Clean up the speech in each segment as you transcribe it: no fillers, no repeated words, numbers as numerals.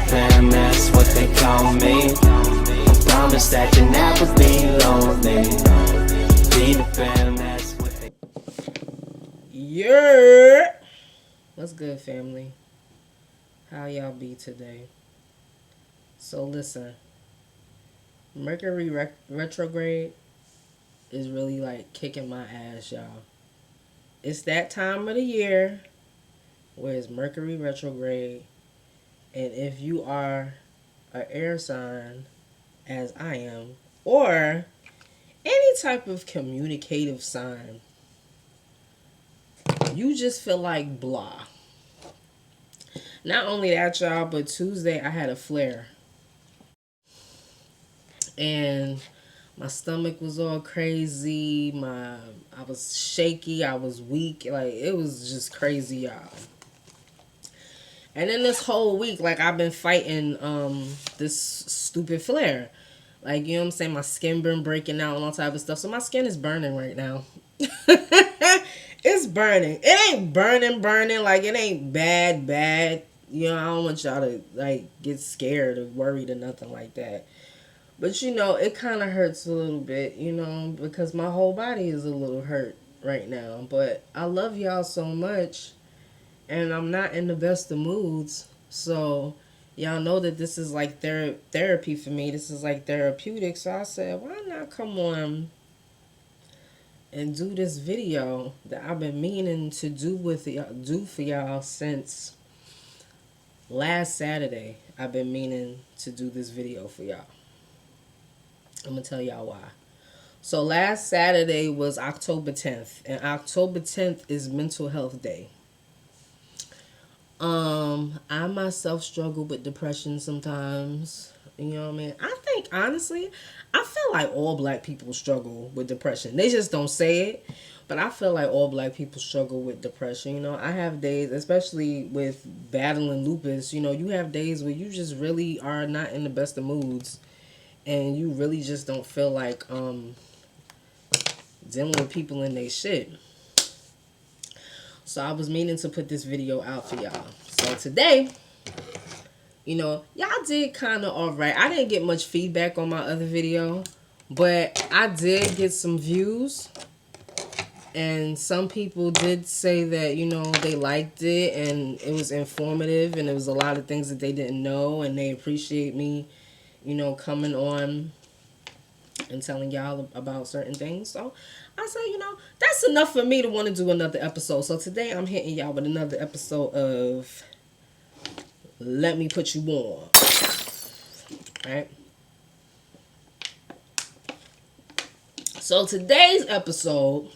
fam, that's what they call me. I promise that you'll never be lonely. Be the fam, that's what they... Yeah. What's good, family? How y'all be today? So listen, Mercury retrograde is really like kicking my ass, y'all. It's that time of the year where it's Mercury retrograde, and if you are an air sign, as I am, or any type of communicative sign, you just feel like blah. Not only that, y'all, but Tuesday I had a flare. And my stomach was all crazy. I was shaky. I was weak. Like, it was just crazy, y'all. And then this whole week, like, I've been fighting this stupid flare. Like, you know what I'm saying? My skin been breaking out and all type of stuff. So my skin is burning right now. It's burning. It ain't burning. Like, it ain't bad. You know, I don't want y'all to, like, get scared or worried or nothing like that. But, you know, it kind of hurts a little bit, you know, because my whole body is a little hurt right now. But I love y'all so much, and I'm not in the best of moods. So, y'all know that this is like therapy for me. This is like therapeutic. So I said, why not come on and do this video that I've been meaning to do for y'all since last Saturday. I've been meaning to do this video for y'all. I'm going to tell y'all why. So last Saturday was October 10th. And October 10th is Mental Health Day. I myself struggle with depression sometimes. You know what I mean? I think, honestly, I feel like all black people struggle with depression. They just don't say it. But I feel like all black people struggle with depression. You know, I have days, especially with battling lupus, you know, you have days where you just really are not in the best of moods. And you really just don't feel like dealing with people in their shit. So I was meaning to put this video out for y'all. So today, you know, y'all did kind of alright. I didn't get much feedback on my other video, but I did get some views. And some people did say that, you know, they liked it and it was informative and there was a lot of things that they didn't know, and they appreciate me, you know, coming on and telling y'all about certain things. So I said, you know, that's enough for me to want to do another episode. So today I'm hitting y'all with another episode of Let Me Put You On. Right? So today's episode,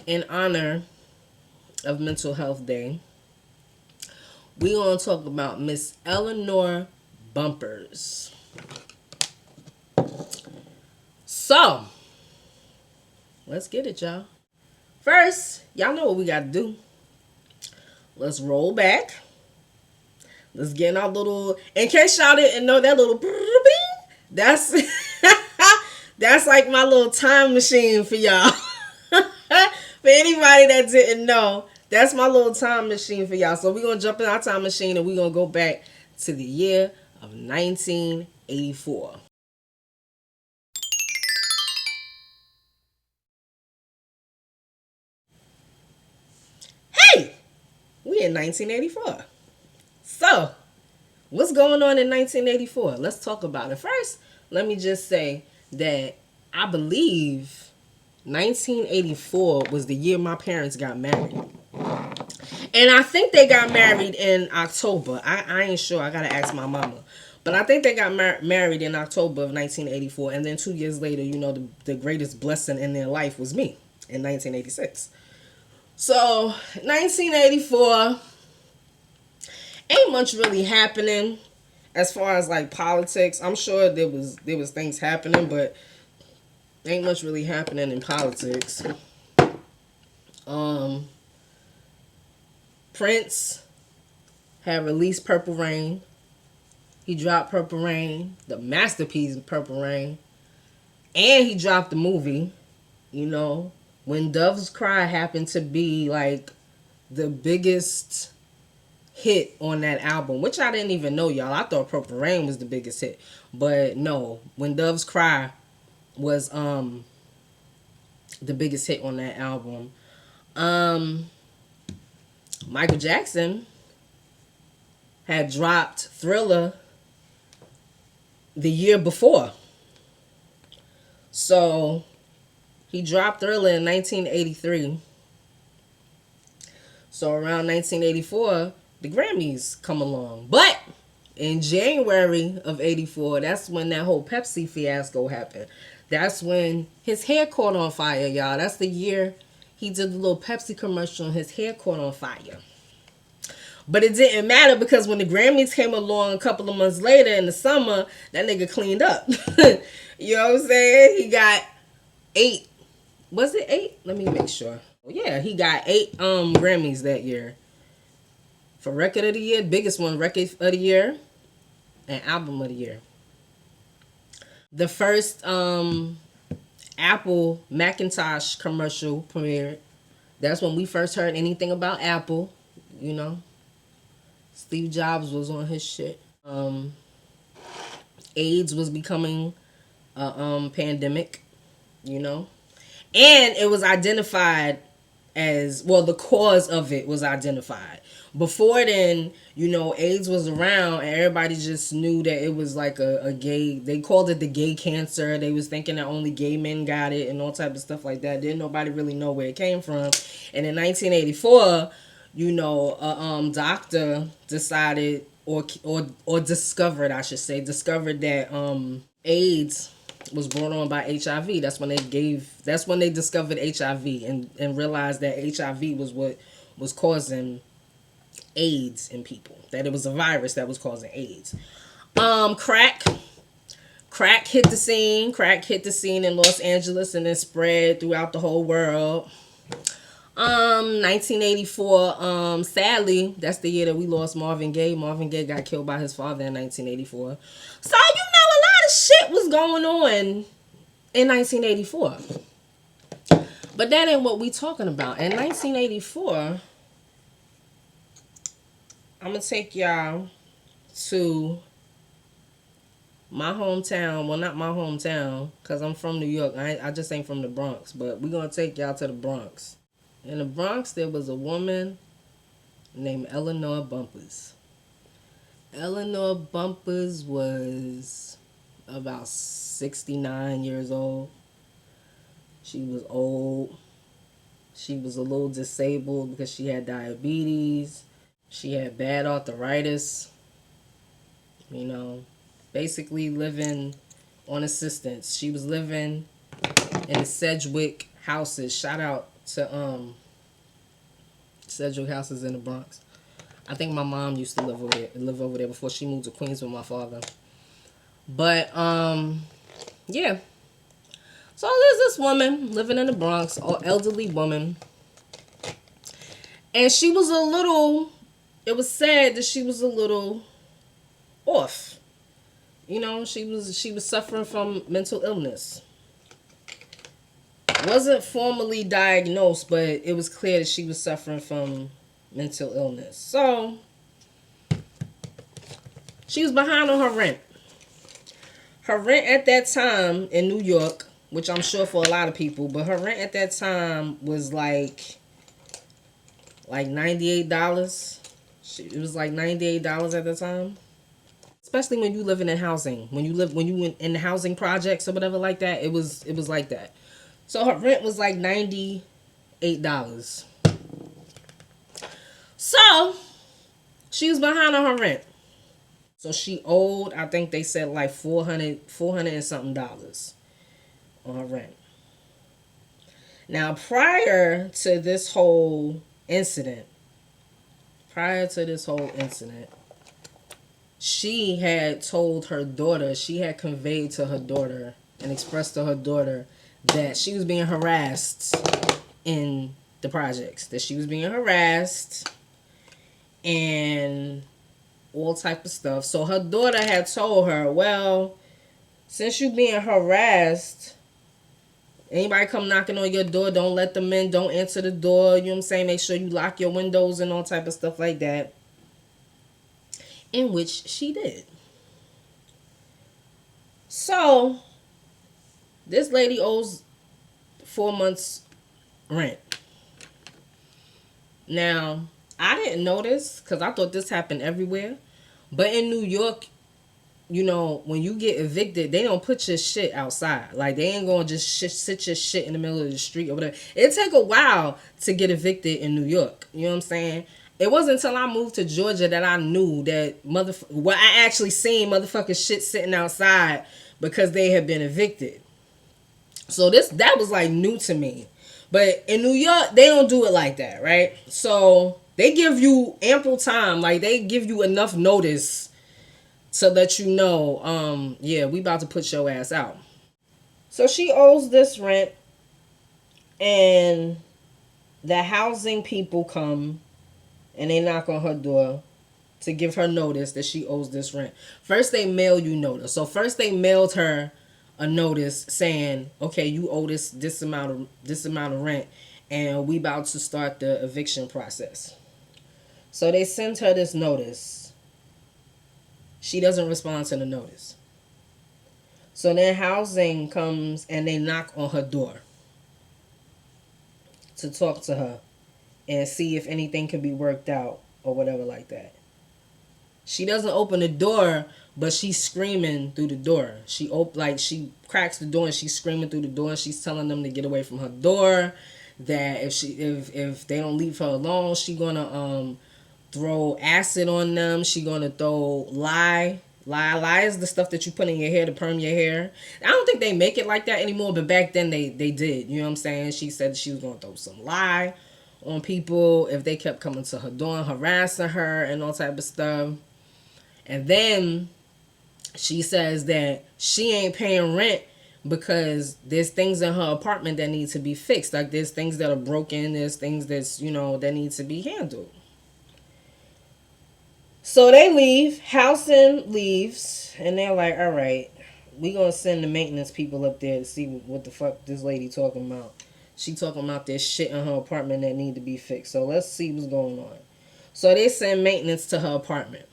in honor of Mental Health Day, we're going to talk about Miss Eleanor Bumpurs. So, let's get it, y'all. First, y'all know what we got to do. Let's roll back. Let's get in our little, in case y'all didn't know, that little, that's, that's like my little time machine for y'all. For anybody that didn't know, that's my little time machine for y'all. So we're going to jump in our time machine and we're going to go back to the year of 1984. Hey! We in 1984. So, what's going on in 1984? Let's talk about it. First, let me just say that I believe 1984 was the year my parents got married. And I think they got married in October. I ain't sure. I got to ask my mama. But I think they got married in October of 1984. And then 2 years later, you know, the greatest blessing in their life was me in 1986. So, 1984, ain't much really happening as far as like politics. I'm sure there was things happening, but ain't much really happening in politics. Prince had released Purple Rain. He dropped Purple Rain, the masterpiece Purple Rain. And he dropped the movie, you know. When Doves Cry happened to be like the biggest hit on that album, which I didn't even know, y'all. I thought Purple Rain was the biggest hit, but no, When Doves Cry was the biggest hit on that album. Michael Jackson had dropped Thriller the year before. So he dropped Thriller in 1983. So around 1984, the Grammys come along. But in January of 84, that's when that whole Pepsi fiasco happened. That's when his hair caught on fire, y'all. That's the year he did the little Pepsi commercial and his hair caught on fire. But it didn't matter because when the Grammys came along a couple of months later in the summer, that nigga cleaned up. You know what I'm saying? He got 8. Was it 8? Let me make sure. Yeah, he got 8 Grammys that year. For Record of the Year, biggest one, Record of the Year, and Album of the Year. The first Apple Macintosh commercial premiered. That's when we first heard anything about Apple, you know. Steve Jobs was on his shit. AIDS was becoming a pandemic, you know. And it was identified as, well, the cause of it was identified. Before then, you know, AIDS was around and everybody just knew that it was like a gay, they called it the gay cancer. They was thinking that only gay men got it and all type of stuff like that. Didn't nobody really know where it came from. And in 1984, you know, a doctor decided or discovered, I should say, discovered that AIDS was brought on by HIV. That's when they discovered HIV and realized that HIV was what was causing AIDS in people. That it was a virus that was causing AIDS. Crack hit the scene. Crack hit the scene in Los Angeles and then spread throughout the whole world. 1984, sadly, that's the year that we lost Marvin Gaye. Marvin Gaye got killed by his father in 1984. So, you know, a lot of shit was going on in 1984. But that ain't what we talking about. In 1984, I'm going to take y'all to my hometown. Well, not my hometown, because I'm from New York. I just ain't from the Bronx. But we're going to take y'all to the Bronx. In the Bronx, there was a woman named Eleanor Bumpurs. Eleanor Bumpurs was about 69 years old. She was old. She was a little disabled because she had diabetes. She had bad arthritis. You know, basically living on assistance. She was living in the Sedgwick houses. Shout out to Sedgwick houses in the Bronx. I think my mom used to live over there before she moved to Queens with my father. But yeah. So there's this woman living in the Bronx, an elderly woman. And she was it was said that she was a little off. You know, she was suffering from mental illness. Wasn't formally diagnosed, but it was clear that she was suffering from mental illness. So she was behind on her rent. Her rent at that time in New York, which I'm sure for a lot of people, but her rent at that time was like $98. It was like $98 at the time. Especially when you living in housing. When you in the housing projects or whatever like that, it was like that. So her rent was like $98. So she was behind on her rent. So she owed, I think they said like $400 and something on her rent. Now prior to this whole incident, she had told her daughter, she had conveyed to her daughter and expressed to her daughter that she was being harassed in the projects. That she was being harassed and all type of stuff. So her daughter had told her, well, since you being harassed, anybody come knocking on your door, don't let them in, don't answer the door, you know what I'm saying? Make sure you lock your windows and all type of stuff like that. in which she did. So this lady owes 4 months rent. Now, I didn't notice because I thought this happened everywhere. But in New York, you know, when you get evicted, they don't put your shit outside. Like, they ain't gonna just sit your shit in the middle of the street or whatever. It take a while to get evicted in New York. You know what I'm saying? It wasn't until I moved to Georgia that I knew that I actually seen motherfucking shit sitting outside because they had been evicted. So that was like new to me. But in New York, they don't do it like that, right? So they give you ample time. Like, they give you enough notice to let you know, yeah, we about to put your ass out. So she owes this rent, and the housing people come and they knock on her door to give her notice that she owes this rent. First, they mail you notice. So first they mailed her a notice saying, okay, you owe this amount of rent, and we about to start the eviction process. So they sent her this notice. She doesn't respond to the notice. So then housing comes and they knock on her door to talk to her and see if anything can be worked out or whatever like that. She doesn't open the door, but she's screaming through the door. She cracks the door and she's screaming through the door, and she's telling them to get away from her door. That if they don't leave her alone, she gonna throw acid on them. She gonna throw lye is the stuff that you put in your hair to perm your hair. I don't think they make it like that anymore, but back then they did. You know what I'm saying? She said she was gonna throw some lye on people if they kept coming to her door and harassing her and all type of stuff. And then she says that she ain't paying rent because there's things in her apartment that need to be fixed. Like, there's things that are broken, there's things that's, you know, that need to be handled. So they leave, housing leaves, and they're like, all right, we gonna send the maintenance people up there to see what the fuck this lady talking about. She talking about this shit in her apartment that need to be fixed. So let's see what's going on. So they send maintenance to her apartment.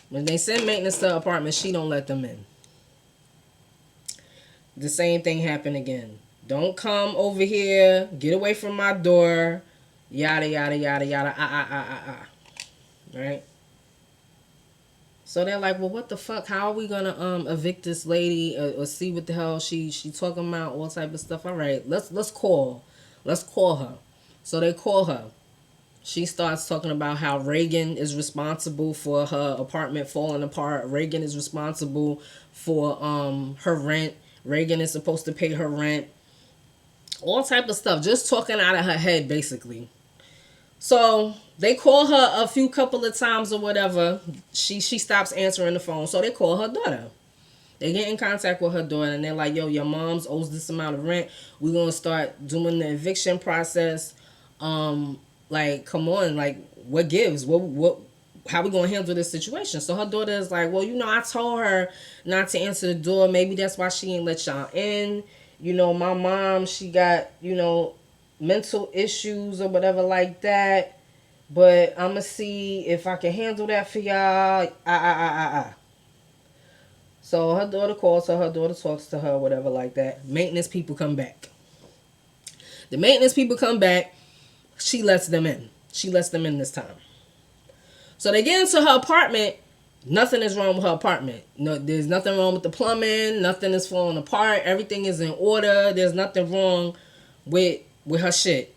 When they send maintenance to her apartment, she don't let them in. The same thing happened again. Don't come over here. Get away from my door. Yada, yada, yada, yada. Right? So they're like, well, what the fuck? How are we going to evict this lady or see what the hell she talking about? All type of stuff. All right, let's call. Let's call her. So they call her. She starts talking about how Reagan is responsible for her apartment falling apart. Reagan is responsible for her rent. Reagan is supposed to pay her rent. All type of stuff. Just talking out of her head, basically. So they call her a few couple of times or whatever. She stops answering the phone. So they call her daughter. They get in contact with her daughter and they're like, yo, your mom's owes this amount of rent. We're going to start doing the eviction process. Like, come on, like, what gives? How we gonna handle this situation? So her daughter is like, well, you know, I told her not to answer the door. Maybe that's why she ain't let y'all in. You know, my mom, she got, you know, mental issues or whatever like that. But I'm gonna see if I can handle that for y'all. So her daughter calls her. Her daughter talks to her, whatever like that. Maintenance people come back. The maintenance people come back. She lets them in. She lets them in this time. So they get into her apartment. Nothing is wrong with her apartment. No, there's nothing wrong with the plumbing. Nothing is falling apart. Everything is in order. There's nothing wrong with her shit.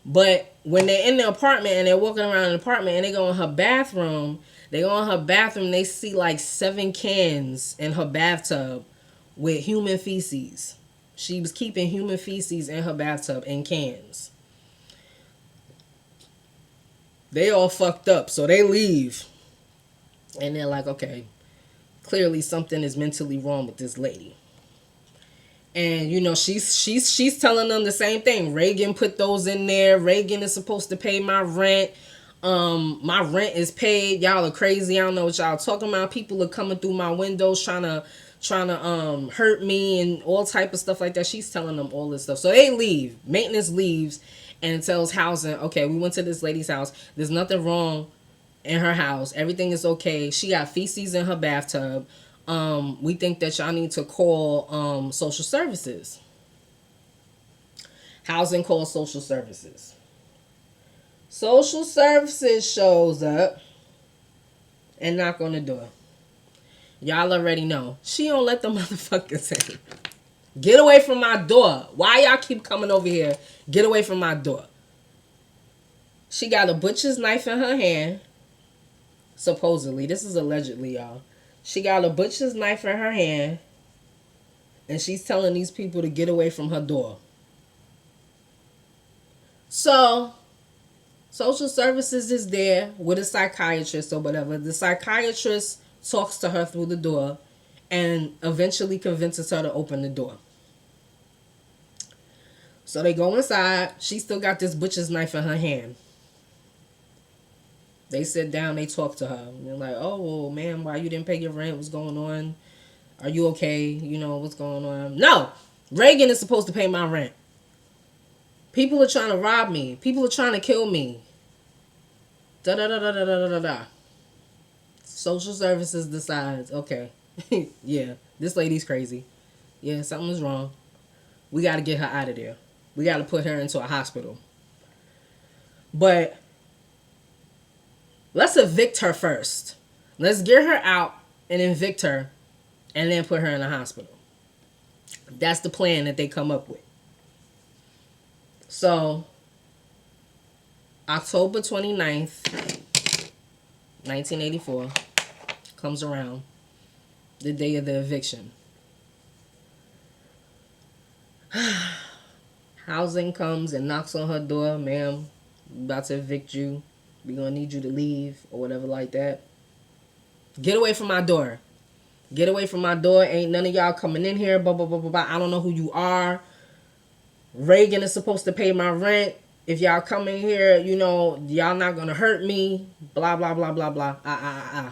But when they're in the apartment and they're walking around the apartment and they go in her bathroom, they see like 7 cans in her bathtub with human feces. She was keeping human feces in her bathtub in cans. They all fucked up, so they leave. And they're like, okay, clearly something is mentally wrong with this lady. And, you know, she's telling them the same thing. Reagan put those in there. Reagan is supposed to pay my rent. My rent is paid. Y'all are crazy. I don't know what y'all talking about. People are coming through my windows trying to hurt me and all type of stuff like that. She's telling them all this stuff. So they leave. Maintenance leaves and tells housing, okay, we went to this lady's house. There's nothing wrong in her house. Everything is okay. She got feces in her bathtub. We think that y'all need to call social services. Housing calls social services. Social services shows up and knock on the door. Y'all already know. She don't let the motherfuckers in. Get away from my door. Why y'all keep coming over here? Get away from my door. She got a butcher's knife in her hand. Supposedly. This is allegedly, y'all. She got a butcher's knife in her hand. And she's telling these people to get away from her door. So, social services is there with a psychiatrist or whatever. The psychiatrist talks to her through the door and eventually convinces her to open the door. So they go inside. She still got this butcher's knife in her hand. They sit down. They talk to her. And they're like, oh, well, ma'am, why you didn't pay your rent? What's going on? Are you okay? You know, what's going on? No! Reagan is supposed to pay my rent. People are trying to rob me. People are trying to kill me. Da-da-da-da-da-da-da-da. Social services decides, okay, yeah, this lady's crazy. Yeah, something's wrong. We got to get her out of there. We got to put her into a hospital. But let's evict her first. Let's get her out and evict her and then put her in a hospital. That's the plan that they come up with. So, October 29th, 1984 comes around, the day of the eviction. Housing comes and knocks on her door. Ma'am, we're about to evict you. We're going to need you to leave or whatever like that. Get away from my door. Get away from my door. Ain't none of y'all coming in here. Blah, blah, blah, blah, blah. I don't know who you are. Reagan is supposed to pay my rent. If y'all come in here, you know, y'all not going to hurt me. Blah, blah, blah, blah, blah. I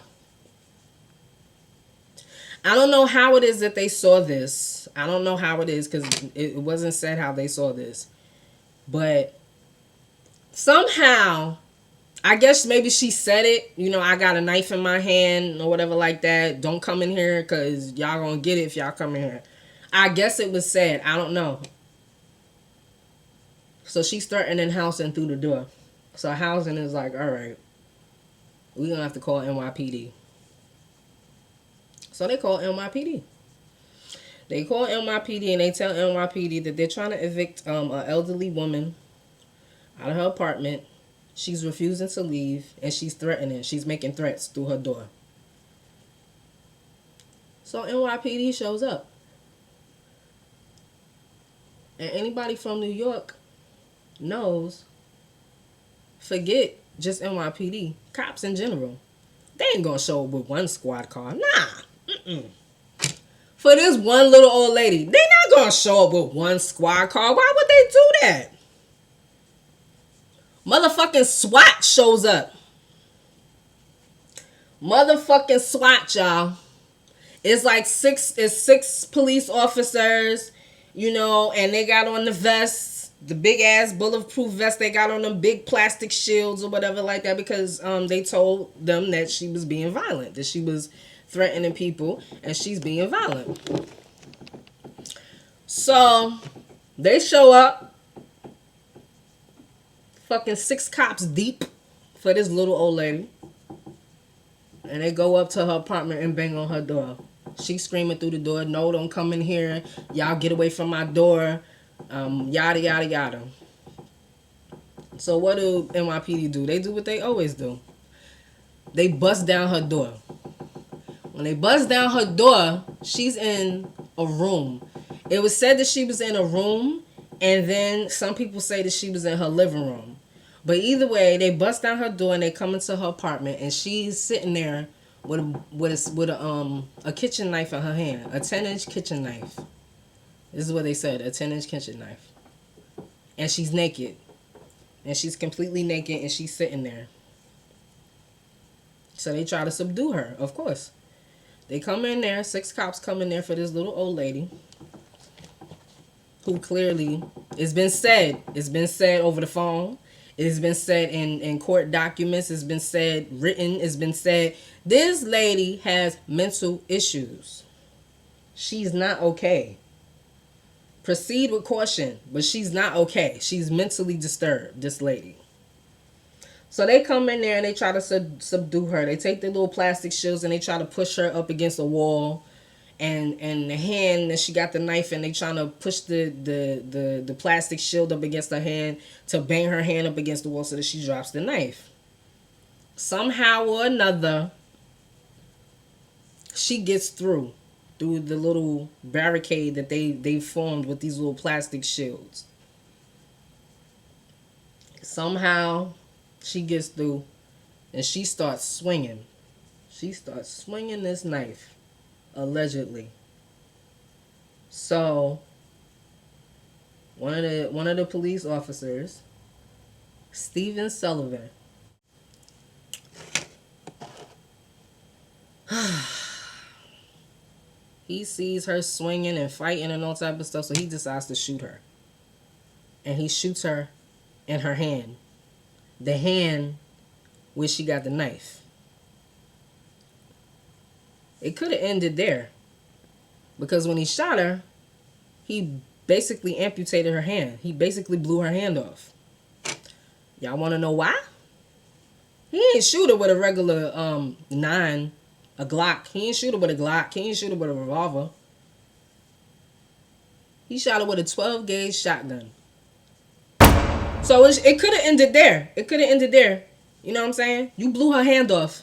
don't know how it is that they saw this. I don't know how it is because it wasn't said how they saw this. But somehow, I guess maybe she said it. You know, I got a knife in my hand or whatever like that. Don't come in here because y'all going to get it if y'all come in here. I guess it was said. I don't know. So she's threatening housing through the door. So housing is like, all right, we're going to have to call NYPD. So they call NYPD. They call NYPD and they tell NYPD that they're trying to evict an elderly woman out of her apartment. She's refusing to leave and she's threatening. She's making threats through her door. So NYPD shows up. And anybody from New York knows, forget just NYPD, cops in general, they ain't gonna show up with one squad car. Nah. For this one little old lady, they not gonna show up with one squad car. Why would they do that? Motherfucking SWAT shows up. Motherfucking SWAT, y'all. It's like six police officers, you know, and they got on the vests. The big ass bulletproof vest they got on them, big plastic shields or whatever like that, because they told them that she was being violent, that she was threatening people and she's being violent. So they show up, fucking 6 cops deep for this little old lady, and they go up to her apartment and bang on her door. She's screaming through the door, no, don't come in here, y'all get away from my door. Yada, yada, yada. So what do NYPD do? They do what they always do. They bust down her door. When they bust down her door, she's in a room. It was said that she was in a room, and then some people say that she was in her living room. But either way, they bust down her door and they come into her apartment, and she's sitting there with a kitchen knife in her hand, a 10-inch kitchen knife. This is what they said, a 10-inch kitchen knife. And she's naked. And she's completely naked and she's sitting there. So they try to subdue her, of course. They come in there, 6 cops come in there for this little old lady. Who clearly, it's been said over the phone. It's been said in court documents. It's been said, written. It's been said. This lady has mental issues. She's not okay. Proceed with caution, but she's not okay. She's mentally disturbed, this lady. So they come in there and they try to subdue her. They take their little plastic shields and they try to push her up against a wall. And the hand that she got the knife and they trying to push the plastic shield up against her hand to bang her hand up against the wall so that she drops the knife. Somehow or another, she gets through the little barricade that they formed with these little plastic shields. Somehow she gets through and she starts swinging. She starts swinging this knife. Allegedly. So one of the police officers, Stephen Sullivan, he sees her swinging and fighting and all type of stuff, so he decides to shoot her. And he shoots her in her hand. The hand where she got the knife. It could have ended there. Because when he shot her, he basically amputated her hand. He basically blew her hand off. Y'all want to know why? He ain't shoot her with a regular a Glock. He ain't shoot her with a Glock. He ain't shoot her with a revolver. He shot her with a 12-gauge shotgun. So it could have ended there. It could have ended there. You know what I'm saying? You blew her hand off.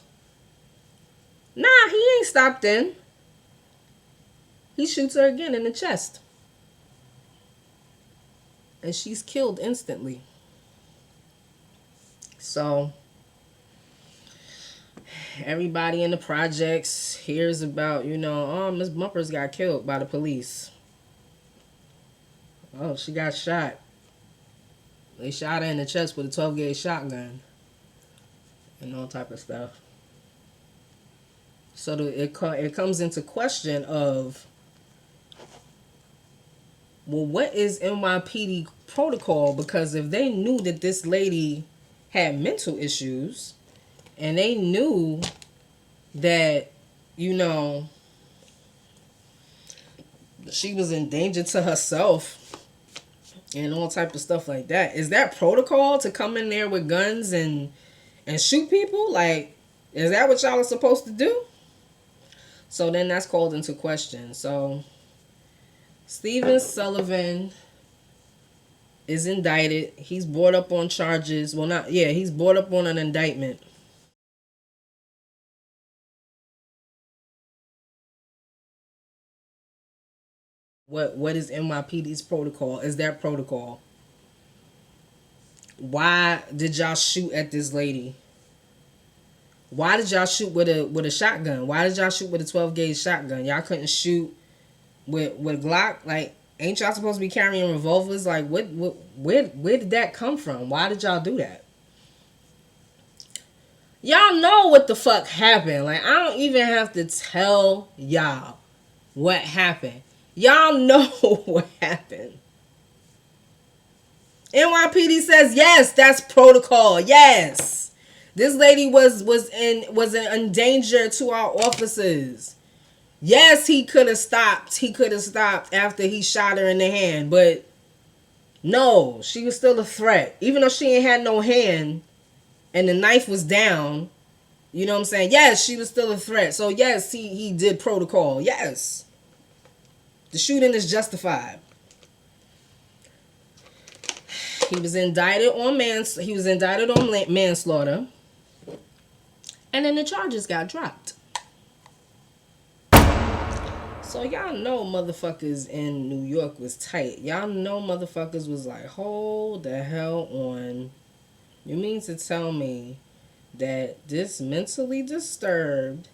Nah, he ain't stopped then. He shoots her again in the chest. And she's killed instantly. So, everybody in the projects hears about, Miss Bumpurs got killed by the police. Oh, she got shot. They shot her in the chest with a 12-gauge shotgun. And all type of stuff. So it comes into question of, well, what is NYPD protocol? Because if they knew that this lady had mental issues, and they knew that, she was in danger to herself and all type of stuff like that, is that protocol to come in there with guns and shoot people? Like, is that what y'all are supposed to do? So then that's called into question. So Stephen Sullivan is indicted. He's brought up on charges. Well, he's brought up on an indictment. What is NYPD's protocol? Is that protocol? Why did y'all shoot at this lady? Why did y'all shoot with a shotgun? Why did y'all shoot with a 12-gauge shotgun? Y'all couldn't shoot with Glock? Like, ain't y'all supposed to be carrying revolvers? Like, where did that come from? Why did y'all do that? Y'all know what the fuck happened. Like, I don't even have to tell y'all what happened. Y'all know what happened. NYPD says yes, that's protocol. Yes. This lady was in danger to our officers. Yes, he could have stopped. He could have stopped after he shot her in the hand. But no, she was still a threat. Even though she ain't had no hand and the knife was down, you know what I'm saying? Yes, she was still a threat. So yes, he did protocol. Yes. The shooting is justified. He was indicted on manslaughter. And then the charges got dropped. So y'all know motherfuckers in New York was tight. Y'all know motherfuckers was like, hold the hell on. You mean to tell me that this mentally disturbed,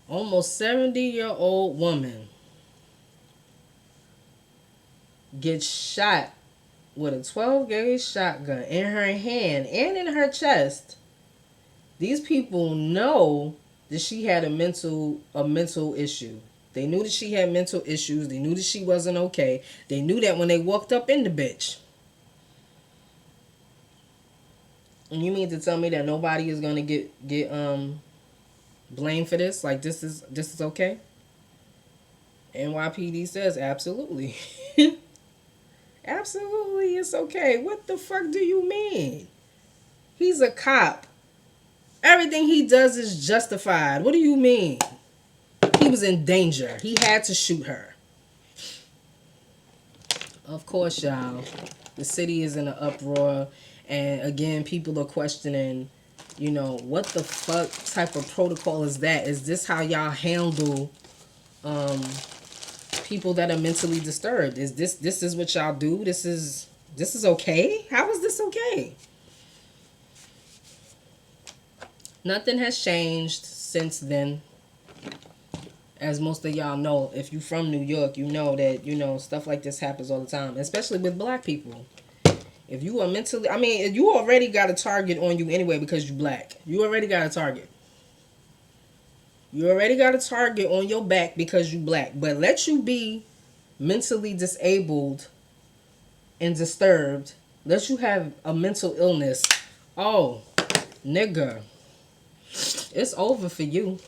almost 70-year-old woman gets shot with a 12-gauge shotgun in her hand and in her chest? These people know that she had a mental issue. They knew that she had mental issues. They knew that she wasn't okay. They knew that when they walked up in the bitch. And you mean to tell me that nobody is gonna get blamed for this? Like this is okay? NYPD says absolutely. Absolutely, it's okay. What the fuck do you mean? He's a cop. Everything he does is justified. What do you mean? He was in danger. He had to shoot her. Of course, y'all. The city is in an uproar. And again, people are questioning, what the fuck type of protocol is that? Is this how y'all handle people that are mentally disturbed? Is this is what y'all do? This is okay? How is this okay? Nothing has changed since then. As most of y'all know, if you from New York, you know that, stuff like this happens all the time, especially with black people. If you are mentally, you already got a target on you anyway because you black. You already got a target. You already got a target on your back because you black. But let you be mentally disabled and disturbed. Let you have a mental illness. Oh, nigga. It's over for you.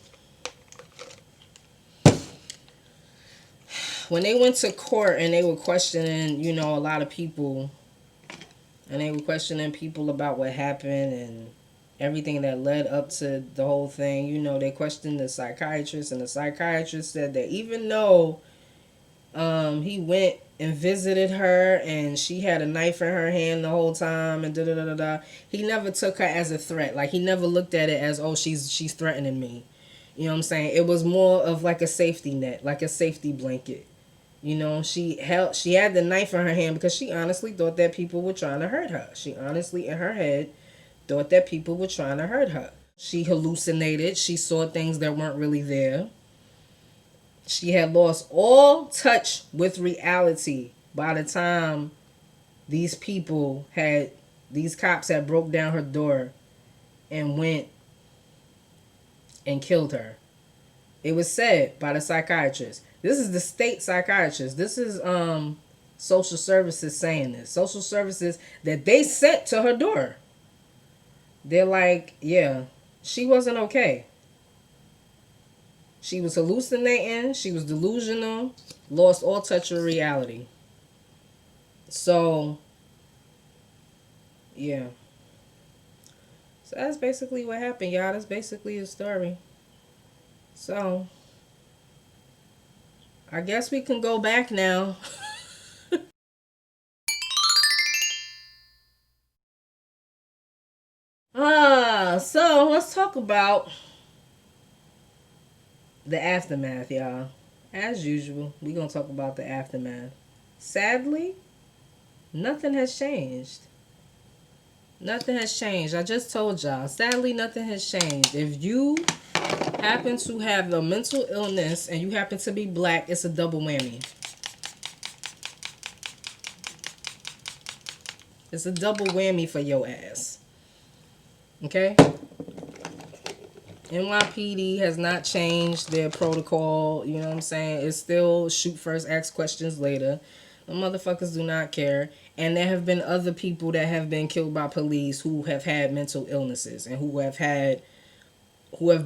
When they went to court and they were questioning, a lot of people, and they were questioning people about what happened and everything that led up to the whole thing, they questioned the psychiatrist, and the psychiatrist said that even though he went and visited her and she had a knife in her hand the whole time and he never took her as a threat. Like, he never looked at it as, oh, she's threatening me. You know what I'm saying? It was more of like a safety net, like a safety blanket. She had the knife in her hand because she honestly thought that people were trying to hurt her. She honestly, in her head, thought that people were trying to hurt her. She hallucinated. She saw things that weren't really there. She had lost all touch with reality by the time these cops had broke down her door and went and killed her. It was said by the psychiatrist. This is the state psychiatrist. This is social services saying this. Social services that they sent to her door. They're like, yeah, she wasn't okay. She was hallucinating. She was delusional. Lost all touch with reality. So, yeah. So that's basically what happened, y'all. That's basically the story. So, I guess we can go back now. So let's talk about the aftermath, y'all. As usual, we're going to talk about the aftermath. Sadly, nothing has changed. Nothing has changed. I just told y'all. Sadly, nothing has changed. If you happen to have a mental illness and you happen to be black, it's a double whammy. It's a double whammy for your ass. Okay? NYPD has not changed their protocol. You know what I'm saying? It's still shoot first, ask questions later. The motherfuckers do not care. And there have been other people that have been killed by police who have had mental illnesses and who have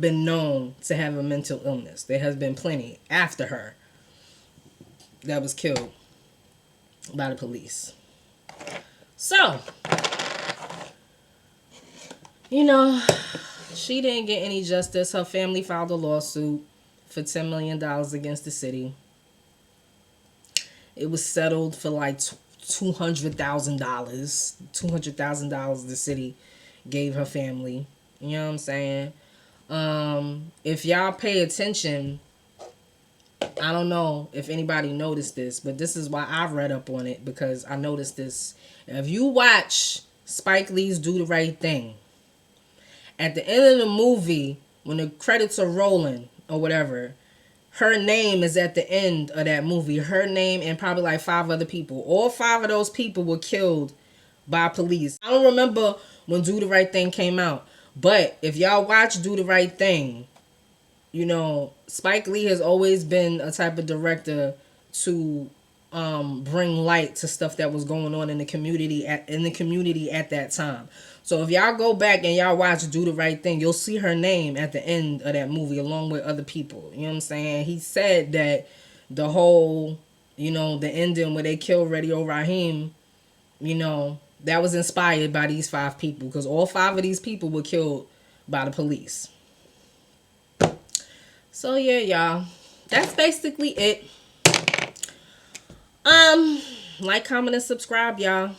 been known to have a mental illness. There has been plenty after her that was killed by the police. So, she didn't get any justice. Her family filed a lawsuit for $10 million against the city. It was settled for like $200,000. $200,000 the city gave her family. You know what I'm saying? If y'all pay attention, I don't know if anybody noticed this, but this is why I read up on it, because I noticed this. If you watch Spike Lee's Do the Right Thing, at the end of the movie, when the credits are rolling or whatever, her name is at the end of that movie. Her name and probably like 5 other people. All 5 of those people were killed by police. I don't remember when Do the Right Thing came out, but if y'all watch Do the Right Thing, Spike Lee has always been a type of director to bring light to stuff that was going on in the community at that time. So if y'all go back and y'all watch Do the Right Thing, you'll see her name at the end of that movie along with other people. You know what I'm saying? He said that the whole, the ending where they kill Radio Raheem, that was inspired by these 5 people, because all 5 of these people were killed by the police. So yeah, y'all. That's basically it. Like, comment, and subscribe, y'all.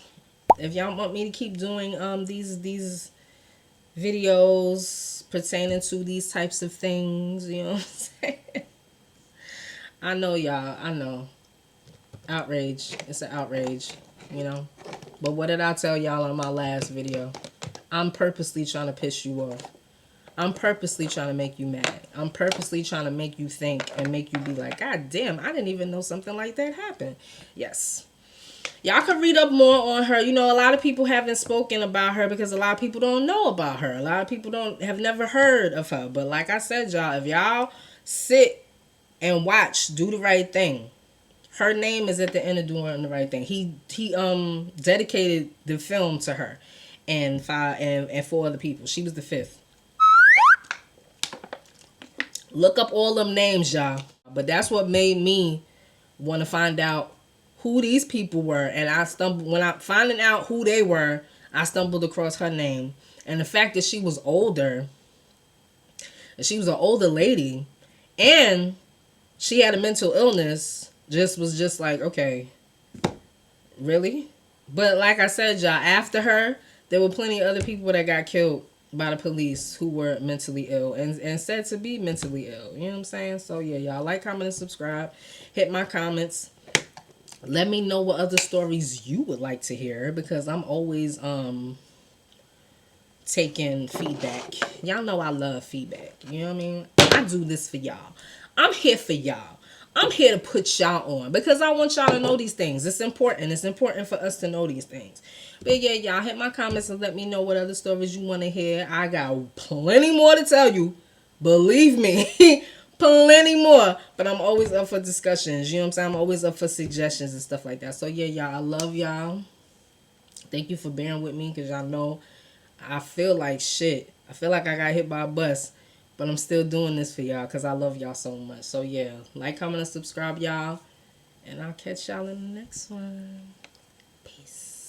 If y'all want me to keep doing these videos pertaining to these types of things, you know what I'm saying? I know, y'all. I know. Outrage. It's an outrage, But what did I tell y'all on my last video? I'm purposely trying to piss you off. I'm purposely trying to make you mad. I'm purposely trying to make you think and make you be like, God damn, I didn't even know something like that happened. Yes. Y'all can read up more on her. A lot of people haven't spoken about her because a lot of people don't know about her. A lot of people have never heard of her. But like I said, y'all, if y'all sit and watch Do the Right Thing, her name is at the end of Doing the Right Thing. He dedicated the film to her and 4 other people. She was the 5th. Look up all them names, y'all. But that's what made me want to find out who these people were. And when I finding out who they were, I stumbled across her name. And the fact that she was older, she was an older lady, and she had a mental illness, was just like, okay, really? But like I said, y'all, after her, there were plenty of other people that got killed by the police who were mentally ill and said to be mentally ill. You know what I'm saying? So yeah, y'all, like, comment, and subscribe. Hit my comments. Let me know what other stories you would like to hear, because I'm always taking feedback. Y'all know I love feedback. You know what I mean? I do this for y'all. I'm here for y'all. I'm here to put y'all on because I want y'all to know these things. It's important. It's important for us to know these things. But yeah, y'all, hit my comments and let me know what other stories you want to hear. I got plenty more to tell you. Believe me. Plenty more. But I'm always up for discussions. You know what I'm saying? I'm always up for suggestions and stuff like that. So yeah, y'all, I love y'all. Thank you for bearing with me, because y'all know I feel like shit. I feel like I got hit by a bus. But I'm still doing this for y'all because I love y'all so much. So yeah, like, comment, and subscribe, y'all. And I'll catch y'all in the next one. Peace.